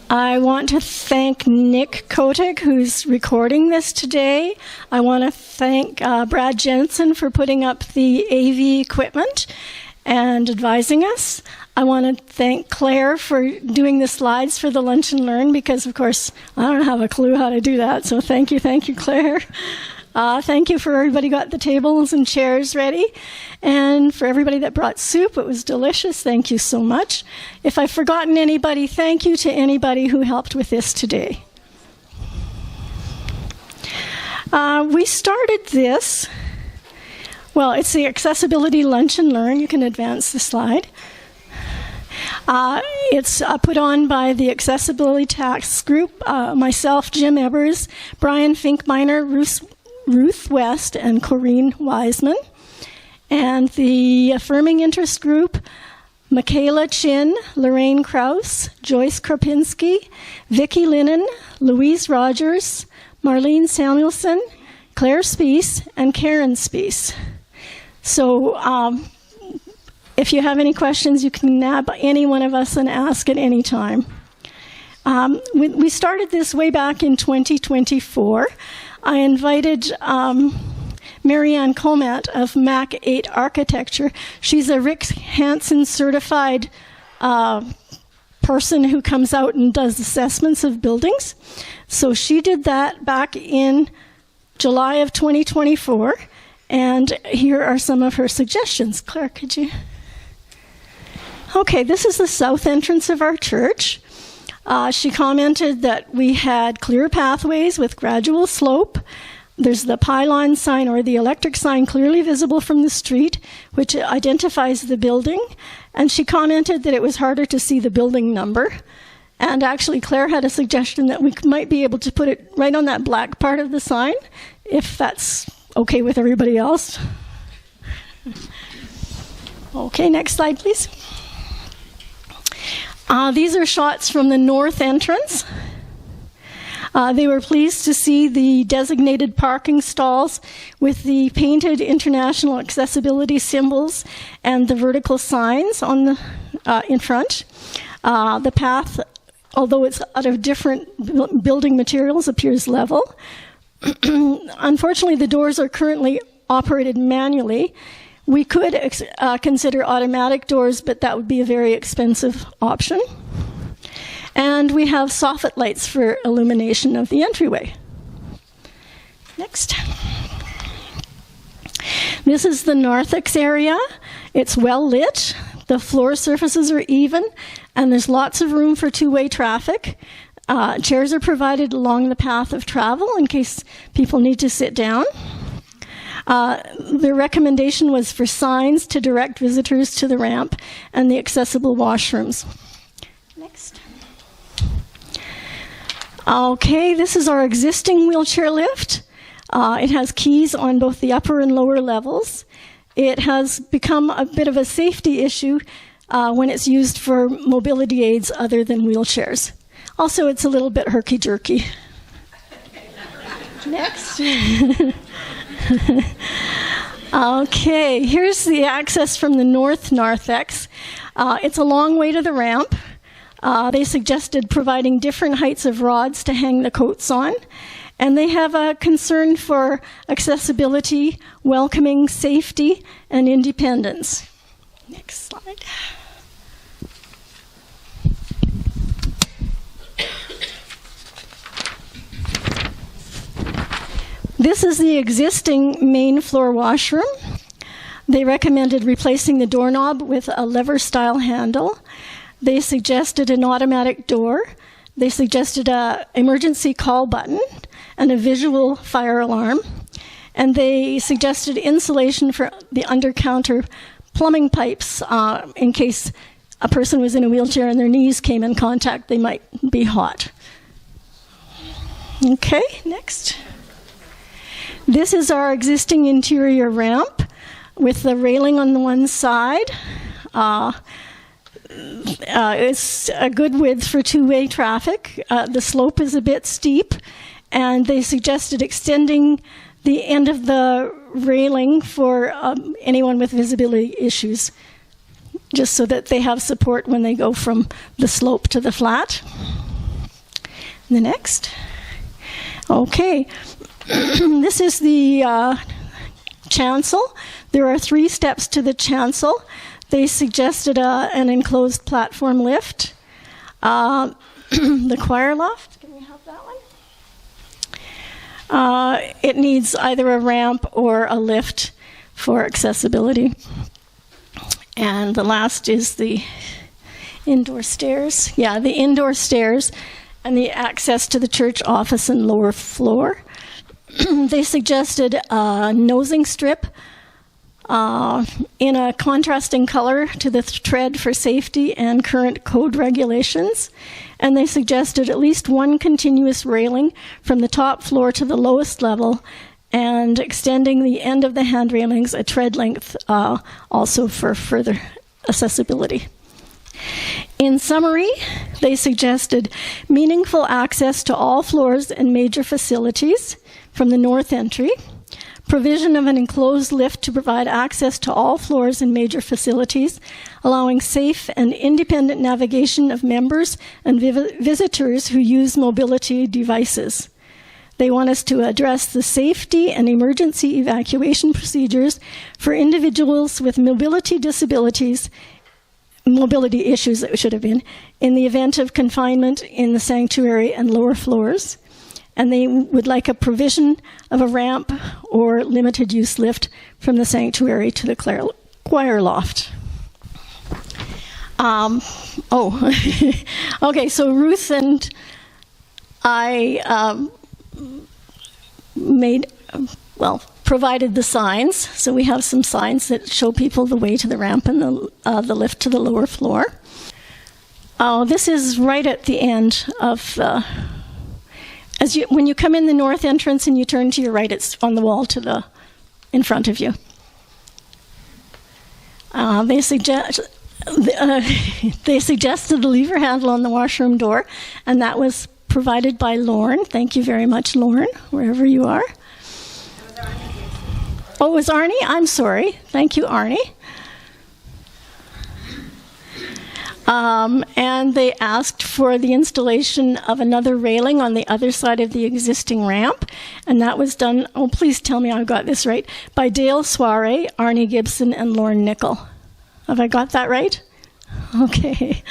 I want to thank Nick Kotick, who's recording this today. I want to thank Brad Jensen for putting up the AV equipment and advising us. I want to thank Claire for doing the slides for the Lunch and Learn, because, of course, I don't have a clue how to do that. So thank you, Claire. Thank you for everybody who got the tables and chairs ready. And for everybody that brought soup, it was delicious. Thank you so much. If I've forgotten anybody, thank you to anybody who helped with this today. We started this. Well, it's the Accessibility Lunch and Learn. You can advance the slide. It's put on by the Accessibility Task Group, myself, Jim Ebers, Brian Finkminer, Ruth West, and Corrine Wiseman. And the Affirming Interest Group, Michaela Chin, Lorraine Krause, Joyce Kropinski, Vicki Linnon, Louise Rogers, Marlene Samuelson, Claire Speece, and Karen Speece. So if you have any questions, you can nab any one of us and ask at any time. We started this way back in 2024. I invited Marianne Comet of Mac 8 Architecture. She's a Rick Hansen certified person who comes out and does assessments of buildings. So she did that back in July of 2024. And here are some of her suggestions. Claire, could you? Okay, this is the south entrance of our church. She commented that we had clear pathways with gradual slope. There's the pylon sign or the electric sign clearly visible from the street, which identifies the building. And she commented that it was harder to see the building number. And actually, Claire had a suggestion that we might be able to put it right on that black part of the sign, if that's okay with everybody else. Okay, next slide, please. These are shots from the north entrance. They were pleased to see the designated parking stalls with the painted international accessibility symbols and the vertical signs on the in front. The path, although it's out of different building materials, appears level. Unfortunately, the doors are currently operated manually. We could consider automatic doors, but that would be a very expensive option. And we have soffit lights for illumination of the entryway. Next. This is the narthex area. It's well lit. The floor surfaces are even, and there's lots of room for two-way traffic. Chairs are provided along the path of travel in case people need to sit down. The recommendation was for signs to direct visitors to the ramp and the accessible washrooms. Next. Okay, this is our existing wheelchair lift. It has keys on both the upper and lower levels. It has become a bit of a safety issue when it's used for mobility aids other than wheelchairs. Also, it's a little bit herky-jerky. Next. Okay, here's the access from the north narthex. It's a long way to the ramp. They suggested providing different heights of rods to hang the coats on. And they have a concern for accessibility, welcoming, safety, and independence. Next slide. This is the existing main floor washroom. They recommended replacing the doorknob with a lever-style handle. They suggested an automatic door. They suggested an emergency call button and a visual fire alarm. And they suggested insulation for the under-counter plumbing pipes in case a person was in a wheelchair and their knees came in contact, they might be hot. Okay, next. This is our existing interior ramp with the railing on the one side. It's a good width for two-way traffic. The slope is a bit steep, and they suggested extending the end of the railing for anyone with visibility issues, just so that they have support when they go from the slope to the flat. The next. Okay. This is the chancel. There are 3 steps to the chancel. They suggested an enclosed platform lift. The choir loft. Can we have that one? It needs either a ramp or a lift for accessibility. And the last is the indoor stairs. Yeah, the indoor stairs and the access to the church office and lower floor. They suggested a nosing strip in a contrasting color to the tread for safety and current code regulations. And they suggested at least 1 continuous railing from the top floor to the lowest level, and extending the end of the hand railings a tread length also for further accessibility. In summary, they suggested meaningful access to all floors and major facilities from the north entry, provision of an enclosed lift to provide access to all floors and major facilities, allowing safe and independent navigation of members and visitors who use mobility devices. They want us to address the safety and emergency evacuation procedures for individuals with mobility issues, it should have been, in the event of confinement in the sanctuary and lower floors. And they would like a provision of a ramp or limited use lift from the sanctuary to the choir loft. Okay, so Ruth and I provided the signs. So we have some signs that show people the way to the ramp and the lift to the lower floor. This is right at the end of the... when you come in the north entrance and you turn to your right, it's on the wall in front of you. They suggested the lever handle on the washroom door, and that was provided by Lauren. Thank you very much, Lauren, wherever you are. Oh, it was Arnie? I'm sorry. Thank you, Arnie. And they asked for the installation of another railing on the other side of the existing ramp, and that was done, oh, please tell me I got this right, by Dale Soiree, Arnie Gibson, and Lauren Nickel. Have I got that right? Okay.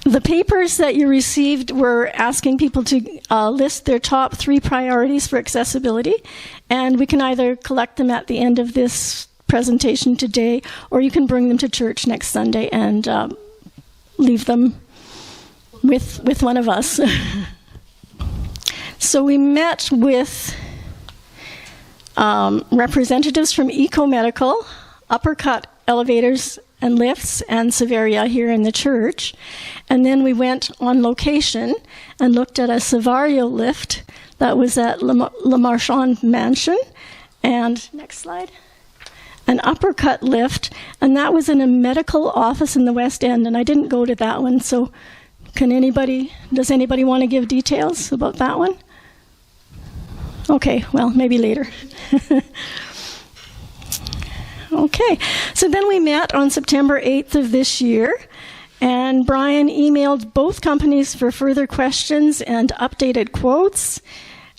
The papers that you received were asking people to list their top 3 priorities for accessibility, and we can either collect them at the end of this presentation today, or you can bring them to church next Sunday and leave them with one of us. So we met with representatives from Ecomedical, Uppercut Elevators and Lifts, and Severia here in the church. And then we went on location and looked at a Savario lift that was at Le Marchand Mansion. And next slide. An Uppercut lift, and that was in a medical office in the West End, and I didn't go to that one, so does anybody want to give details about that one? Okay, well, maybe later. Okay, so then we met on September 8th of this year, and Brian emailed both companies for further questions and updated quotes.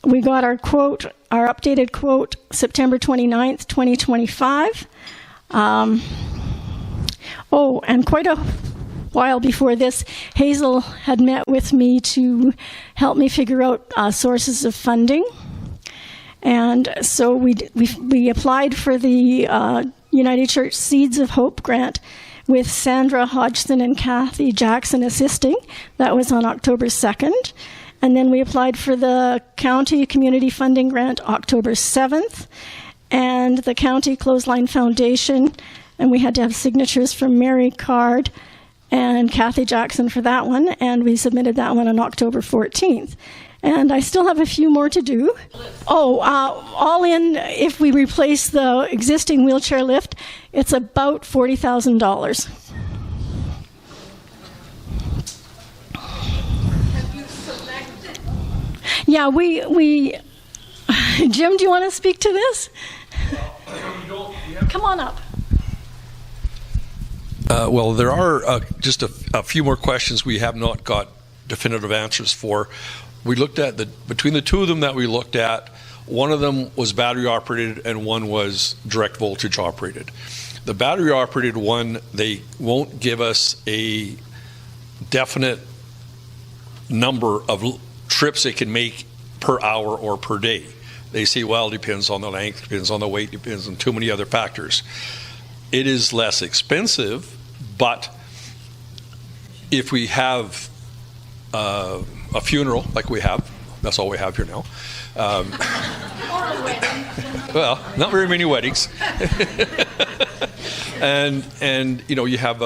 We got our updated quote, September 29th, 2025. And quite a while before this, Hazel had met with me to help me figure out sources of funding. And so we applied for the United Church Seeds of Hope grant with Sandra Hodgson and Kathy Jackson assisting. That was on October 2nd. And then we applied for the County Community Funding Grant October 7th, and the County Clothesline Foundation, and we had to have signatures from Mary Card and Kathy Jackson for that one, and we submitted that one on October 14th. And I still have a few more to do. All in, if we replace the existing wheelchair lift, it's about $40,000. Yeah, we Jim, do you want to speak to this? Come on up. Well, there are just a few more questions we have not got definitive answers for. We looked at between the two of them that we looked at, one of them was battery operated and one was direct voltage operated. The battery operated one, they won't give us a definite number of trips they can make per hour or per day. They say, well, it depends on the length, depends on the weight, depends on too many other factors. It is less expensive, but if we have a funeral like we have, that's all we have here now. Well, not very many weddings. and you have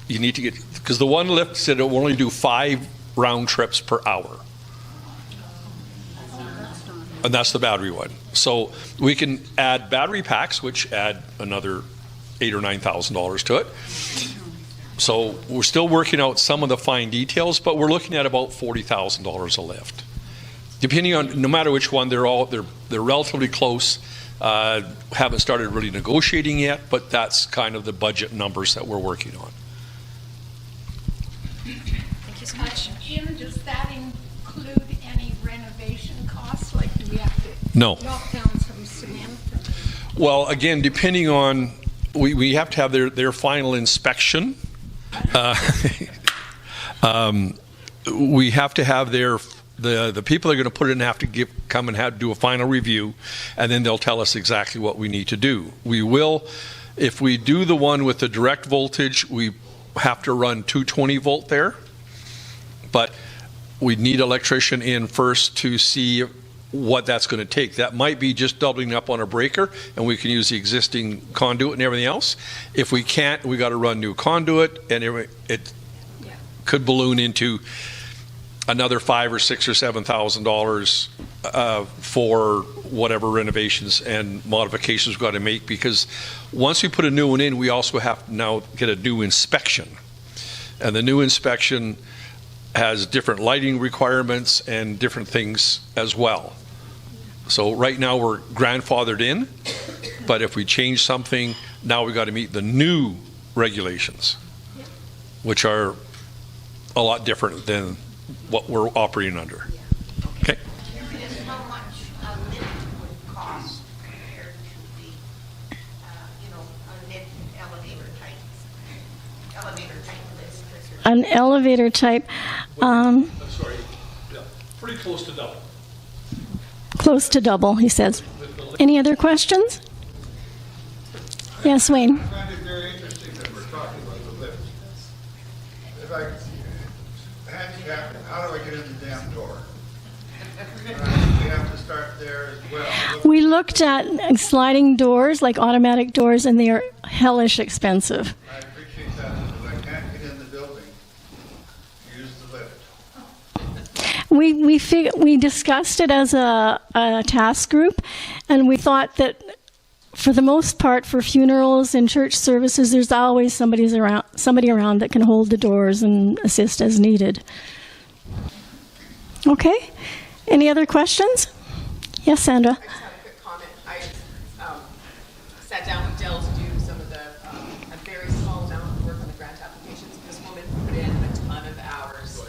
you need to get, because the one lift said it will only do 5 round trips per hour. And that's the battery one. So we can add battery packs, which add another $8,000 or $9,000 to it. So we're still working out some of the fine details, but we're looking at about $40,000 a lift. Depending on, no matter which one, they're relatively close. Haven't started really negotiating yet, but that's kind of the budget numbers that we're working on. Thank you so much. Jim, does that include any renovation costs, like we have to knock down some cement? Well, again, depending on, we have to have their final inspection. We have to have the people that are going to put it in have to come and do a final review, and then they'll tell us exactly what we need to do. We will, if we do the one with the direct voltage, we have to run 220 volt there, but we need an electrician in first to see what that's going to take. That might be just doubling up on a breaker, and we can use the existing conduit and everything else. If we can't, we got to run new conduit, and it could balloon into another $5,000 or $6,000 or $7,000 for whatever renovations and modifications we've got to make. Because once we put a new one in, we also have to now get a new inspection, and the new inspection has different lighting requirements and different things as well. So right now we're grandfathered in, but if we change something, now we've got to meet the new regulations, which are a lot different than what we're operating under. Okay? How much a lift would cost compared to the, a lift elevator type lift? An elevator type. I'm sorry, pretty close to double. Close to double, he says. Any other questions? Yes, Wayne. I find it very interesting that we're talking about the lift. If I handicap, how do I get in the damn door? We have to start there as well. We looked at sliding doors, like automatic doors, and they are hellish expensive. I appreciate that, but I can't get in the building. Use the lift. We discussed it as a task group, and we thought that for the most part, for funerals and church services, there's always somebody around that can hold the doors and assist as needed. Okay. Any other questions? Yes, Sandra. I just have a quick comment. I sat down with Dell to do some of the a very small amount of work on the grant applications. This woman put in a ton of hours,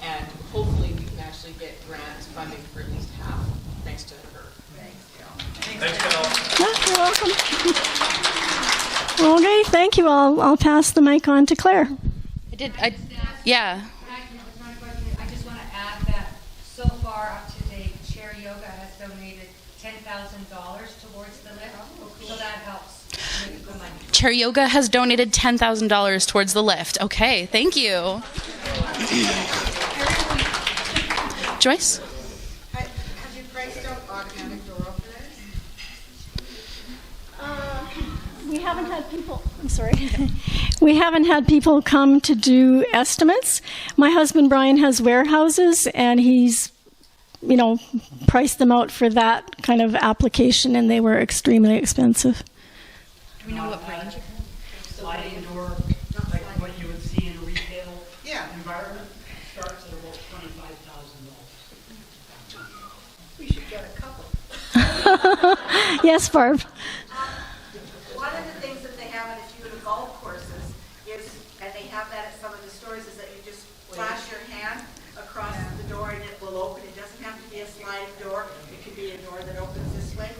and hopefully we can actually get grant funding for at least half, thanks to her. Thanks, Cal. Yeah, you're welcome. Okay, thank you. I'll pass the mic on to Claire. Yeah. I just want to add that so far up to date, Chair Yoga has donated $10,000 towards the lift, so that helps with the money. Chair Yoga has donated $10,000 towards the lift. Okay, thank you. Joyce? Have you priced out automatic door openers? We haven't had people, I'm sorry. We haven't had people come to do estimates. My husband Brian has warehouses, and he's, priced them out for that kind of application, and they were extremely expensive. Do we know what range? Sliding door, like what you would see in a retail environment, starts at about $25,000. We should get a couple. Yes, Barb. One of the things that they have at a few of the golf courses is be a sliding door, it could be a door that opens this way.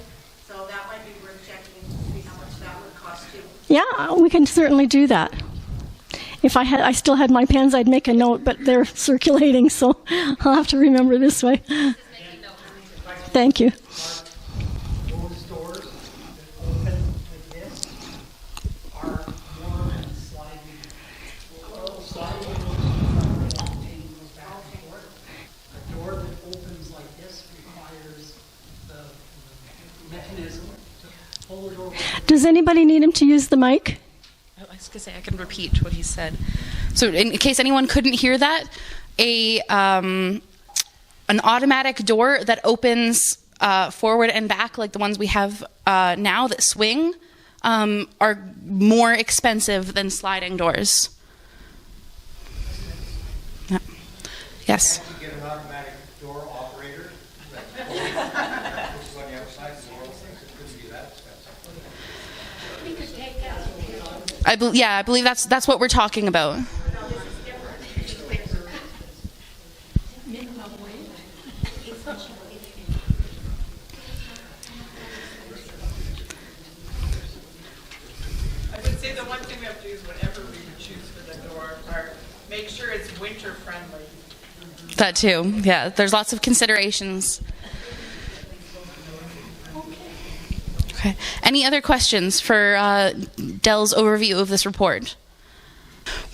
So that might be worth checking to see how much that would cost too. Yeah, we can certainly do that. If I still had my pens, I'd make a note, but they're circulating, so I'll have to remember this way. Thank you. Those doors that open like this are more than sliding. Sliding doors goes back and forth. A door that opens like this requires the mechanism to pull the door back. Does anybody need him to use the mic? I was going to say I can repeat what he said. So in case anyone couldn't hear that, an automatic door that opens forward and back like the ones we have now that swing are more expensive than sliding doors. Yeah. Yes. You get an automatic door operator that pushes on the outside and all those things. It couldn't be that expensive. We could take out. I believe that's what we're talking about. I would say the one thing we have to do is whatever we choose for the door part, make sure it's winter friendly. That too. Yeah, there's lots of considerations. Okay. Any other questions for Dell's overview of this report?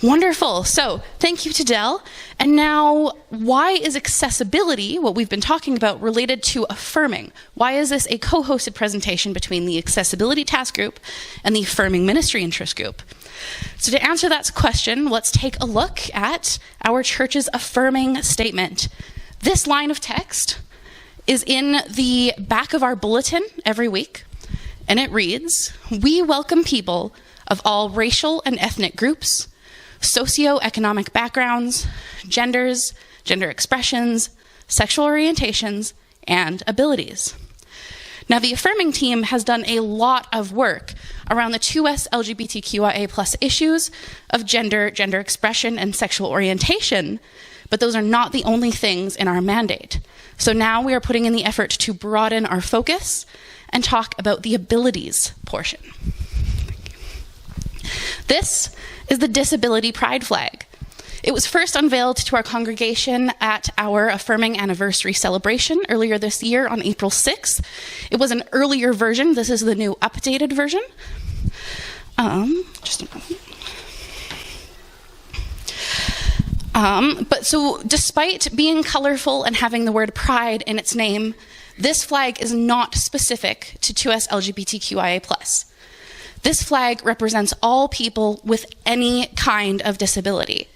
Wonderful. So thank you to Dell. And now, why is accessibility, what we've been talking about, related to affirming? Why is this a co-hosted presentation between the Accessibility Task Group and the Affirming Ministry Interest Group? So to answer that question, let's take a look at our church's affirming statement. This line of text is in the back of our bulletin every week, and it reads, "We welcome people of all racial and ethnic groups, socioeconomic backgrounds, genders, gender expressions, sexual orientations, and abilities." Now, the affirming team has done a lot of work around the 2S LGBTQIA+ issues of gender, gender expression, and sexual orientation, but those are not the only things in our mandate. So now we are putting in the effort to broaden our focus and talk about the abilities portion. This is the Disability Pride flag. It was first unveiled to our congregation at our Affirming Anniversary celebration earlier this year on April 6th. It was an earlier version. This is the new updated version. Just a moment. But so despite being colorful and having the word pride in its name, this flag is not specific to 2S LGBTQIA+. This flag represents all people with any kind of disability.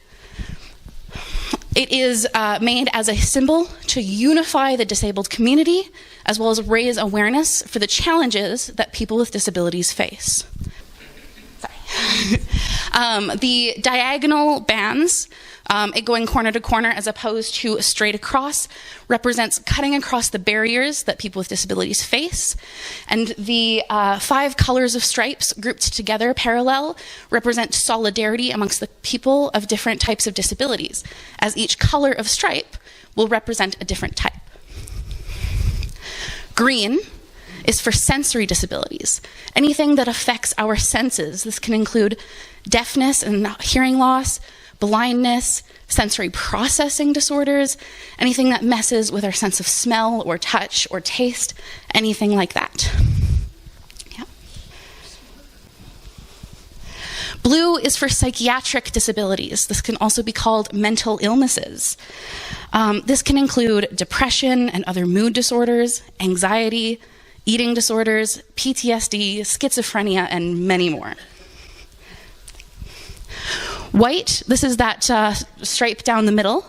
It is made as a symbol to unify the disabled community, as well as raise awareness for the challenges that people with disabilities face. The diagonal bands, it going corner to corner as opposed to straight across, represents cutting across the barriers that people with disabilities face. And the 5 colors of stripes grouped together parallel represent solidarity amongst the people of different types of disabilities, as each color of stripe will represent a different type. Green is for sensory disabilities, anything that affects our senses. This can include deafness and hearing loss, blindness, sensory processing disorders, anything that messes with our sense of smell or touch or taste, anything like that. Yeah. Blue is for psychiatric disabilities. This can also be called mental illnesses. This can include depression and other mood disorders, anxiety, eating disorders, PTSD, schizophrenia, and many more. White, this is that stripe down the middle,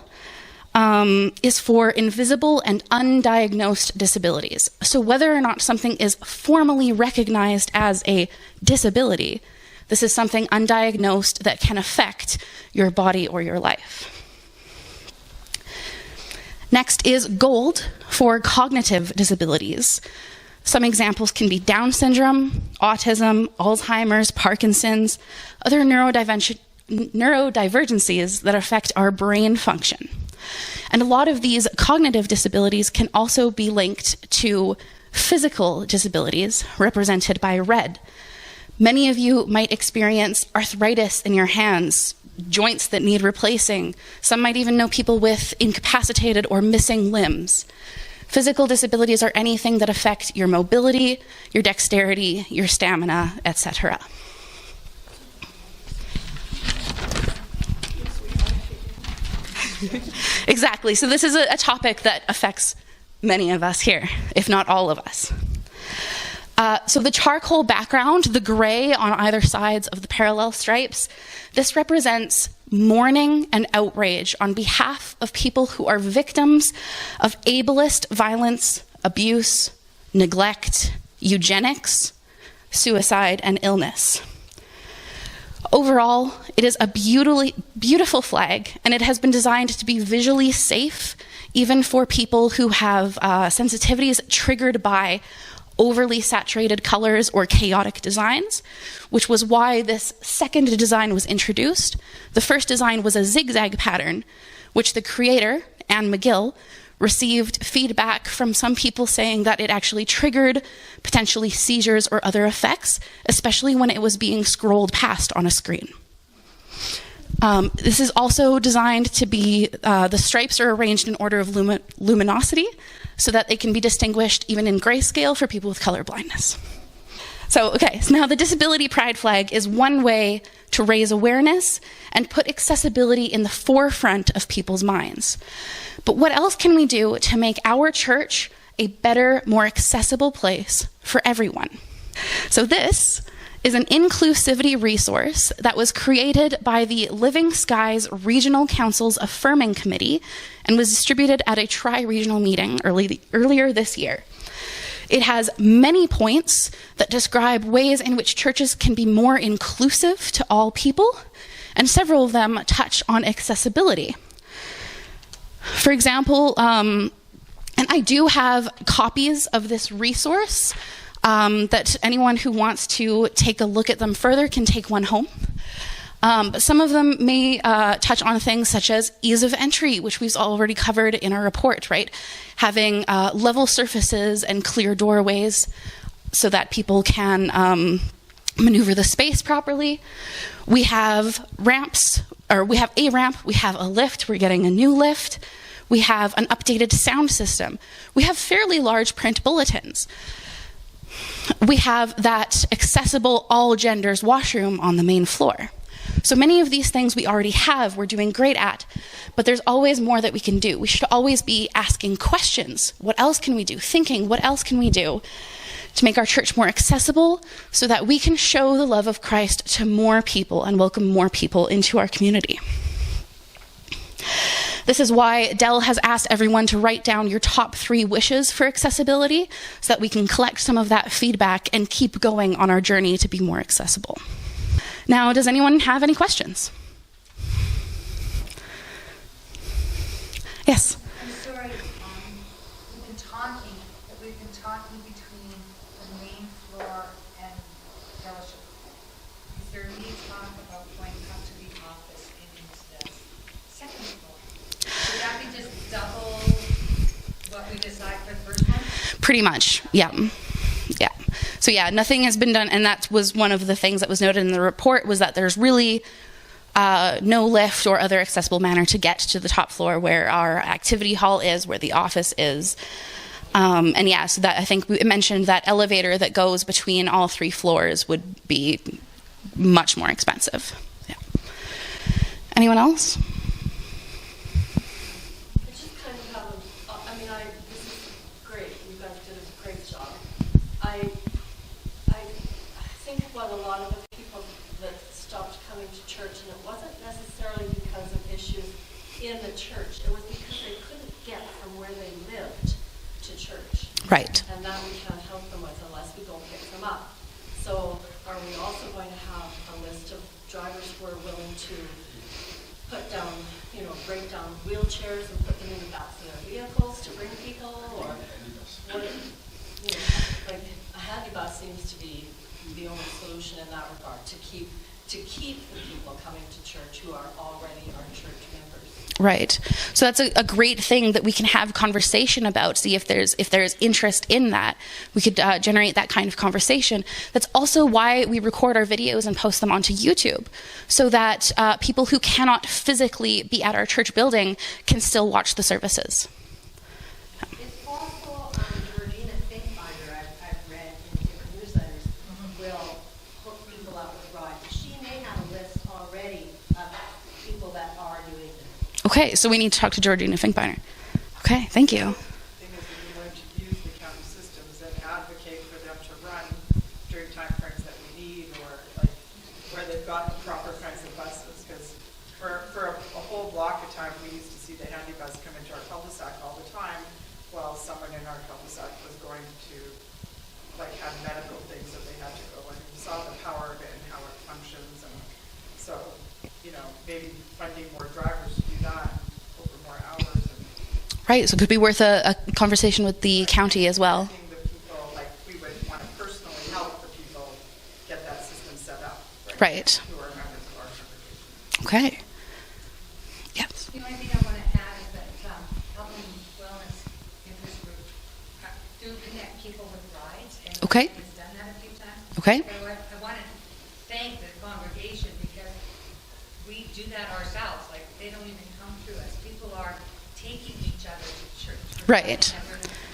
is for invisible and undiagnosed disabilities. So whether or not something is formally recognized as a disability, this is something undiagnosed that can affect your body or your life. Next is gold for cognitive disabilities. Some examples can be Down syndrome, autism, Alzheimer's, Parkinson's, other neurodivergencies that affect our brain function. And a lot of these cognitive disabilities can also be linked to physical disabilities, represented by red. Many of you might experience arthritis in your hands, joints that need replacing. Some might even know people with incapacitated or missing limbs. Physical disabilities are anything that affect your mobility, your dexterity, your stamina, etc. Exactly. So this is a topic that affects many of us here, if not all of us. So the charcoal background, the gray on either sides of the parallel stripes, this represents mourning and outrage on behalf of people who are victims of ableist violence, abuse, neglect, eugenics, suicide, and illness. Overall, it is a beautiful flag, and it has been designed to be visually safe, even for people who have sensitivities triggered by overly saturated colors or chaotic designs, which was why this second design was introduced. The first design was a zigzag pattern, which the creator, Anne McGill, received feedback from some people saying that it actually triggered potentially seizures or other effects, especially when it was being scrolled past on a screen. This is also designed to be, the stripes are arranged in order of luminosity so that they can be distinguished even in grayscale for people with color blindness. So now the Disability Pride flag is one way to raise awareness and put accessibility in the forefront of people's minds. But what else can we do to make our church a better, more accessible place for everyone? So this is an inclusivity resource that was created by the Living Skies Regional Council's Affirming Committee and was distributed at a tri-regional meeting earlier this year. It has many points that describe ways in which churches can be more inclusive to all people, and several of them touch on accessibility. For example, and I do have copies of this resource that anyone who wants to take a look at them further can take one home. But some of them may touch on things such as ease of entry, which we've already covered in our report, right? Having level surfaces and clear doorways so that people can maneuver the space properly. We have ramps, or we have a ramp, we have a lift, we're getting a new lift. We have an updated sound system. We have fairly large print bulletins. We have that accessible all genders washroom on the main floor. So many of these things we already have, we're doing great at, but there's always more that we can do. We should always be asking questions. What else can we do? Thinking, what else can we do to make our church more accessible so that we can show the love of Christ to more people and welcome more people into our community? This is why Dell has asked everyone to write down your top 3 wishes for accessibility so that we can collect some of that feedback and keep going on our journey to be more accessible. Now, does anyone have any questions? Yes? I'm sorry, we've been talking between the main floor and fellowship. Is there any talk about going up to the office and into the second floor? Would that be just double what we decided for the first one? Pretty much, yeah. Yeah. So yeah, nothing has been done, and that was one of the things that was noted in the report, was that there's really no lift or other accessible manner to get to the top floor where our activity hall is, where the office is. And yeah, so that I think we mentioned that elevator that goes between all 3 floors would be much more expensive. Yeah. Anyone else? It's just kind of how, this is great. You guys did a great job. I think what a lot of the people that stopped coming to church, and it wasn't necessarily because of issues in the church, it was because they couldn't get from where they lived to church. Right. And that we can't help them with unless we go pick them up. So are we also going to have a list of drivers who are willing to put down, break down wheelchairs and put them in the backs of their vehicles to bring people, or what, like a handy bus seems to be the only solution in that regard, to keep to keep the people coming to church who are already our church members. Right. So that's a great thing that we can have conversation about, see if there's interest in that. We could generate that kind of conversation. That's also why we record our videos and post them onto YouTube, so that people who cannot physically be at our church building can still watch the services. It's also, Georgina Finkbinder, I've read in different newsletters, will hook people up with rides. She may have a list already of people that are doing this. Okay, so we need to talk to Georgina Finkbeiner. Okay, thank you. Thing is, that we learn to use the county systems and advocate for them to run during time frames that we need, or like where they've got the proper kinds of buses. Because for a whole block of time, we used to see the handy bus come into our cul-de-sac all the time, while someone in our cul-de-sac was going to like have medical things that they had to go. And we saw the power of it and how it functions, and so maybe finding more drivers to do that over more hours. And Right, so it could be worth a conversation with the county as well. I think the people, like, we would want to personally help the people get that system set up. Right. Who are members of our congregation. Okay. Yes. The only thing I want to add is that Helping Wellness Interest Group do connect people with rides. And Okay. has done that a few times. Okay. So I want to thank the congregation because we do that ourselves. Like, they don't even come through us. People are taking each other to church. Right. And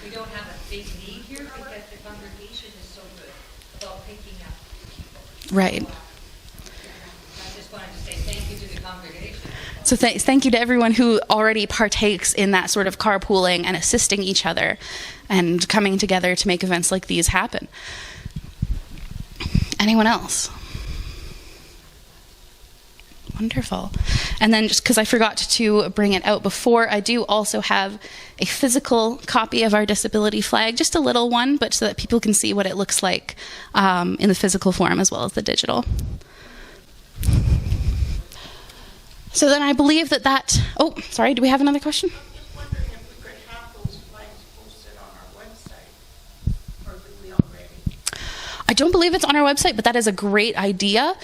we don't have a big need here because the congregation is so good about picking up people. Right. So, I just wanted to say thank you to the congregation. So thank you to everyone who already partakes in that sort of carpooling and assisting each other and coming together to make events like these happen. Anyone else? Wonderful. And then just because I forgot to bring it out before, I do also have a physical copy of our disability flag, just a little one, but so that people can see what it looks like in the physical form as well as the digital. So then I believe oh, sorry, do we have another question? I'm just wondering if we could have those flags posted on our website, or do we already? I don't believe it's on our website, but that is a great idea.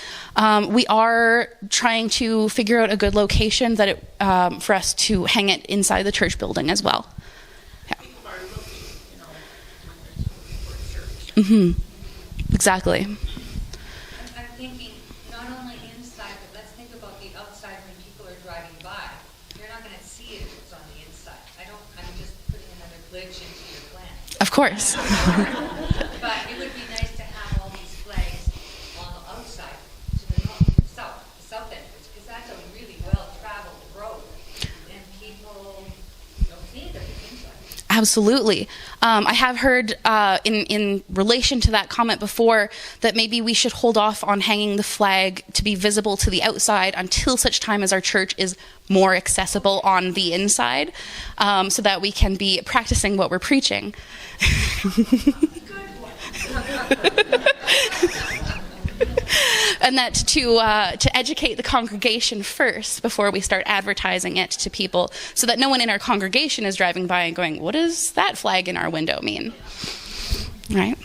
We are trying to figure out a good location for us to hang it inside the church building as well. Yeah. People are looking, for church. Mm-hmm. Exactly. I'm thinking not only inside, but let's think about the outside when people are driving by. You're not going to see it if it's on the inside. I'm just putting another glitch into your plan. Of course. But it would be nice to have all these flags on the outside to the south entrance, because that's a really well-traveled road, and people don't see it if it's inside. Absolutely. I have heard in relation to that comment before that maybe we should hold off on hanging the flag to be visible to the outside until such time as our church is more accessible on the inside, so that we can be practicing what we're preaching. And that to educate the congregation first before we start advertising it to people, so that no one in our congregation is driving by and going, what does that flag in our window mean? Right?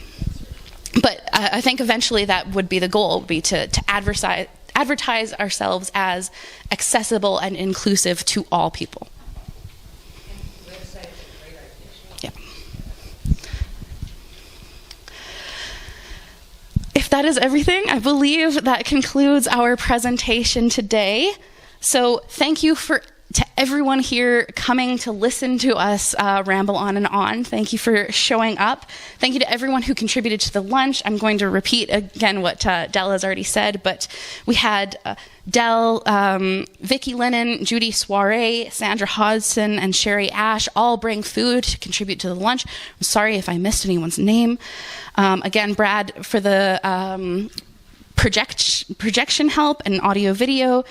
But I think eventually that would be the goal, would be to advertise ourselves as accessible and inclusive to all people. Yeah. If that is everything, I believe that concludes our presentation today. So thank you to everyone here coming to listen to us ramble on and on. Thank you for showing up. Thank you to everyone who contributed to the lunch. I'm going to repeat again what Del has already said, but we had Del, Vicki Lennon, Judy Soiree, Sandra Hodson, and Sherry Ash all bring food to contribute to the lunch. I'm sorry if I missed anyone's name. Again, Brad for the projection help and audio video,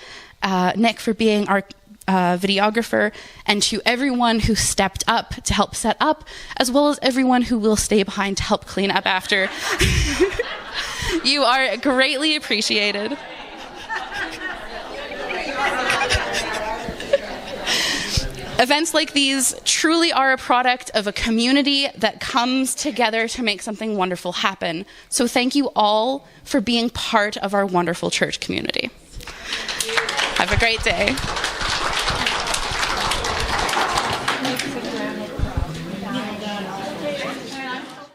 Nick for being our videographer, and to everyone who stepped up to help set up, as well as everyone who will stay behind to help clean up after. You are greatly appreciated. Events like these truly are a product of a community that comes together to make something wonderful happen. So thank you all for being part of our wonderful church community. Have a great day.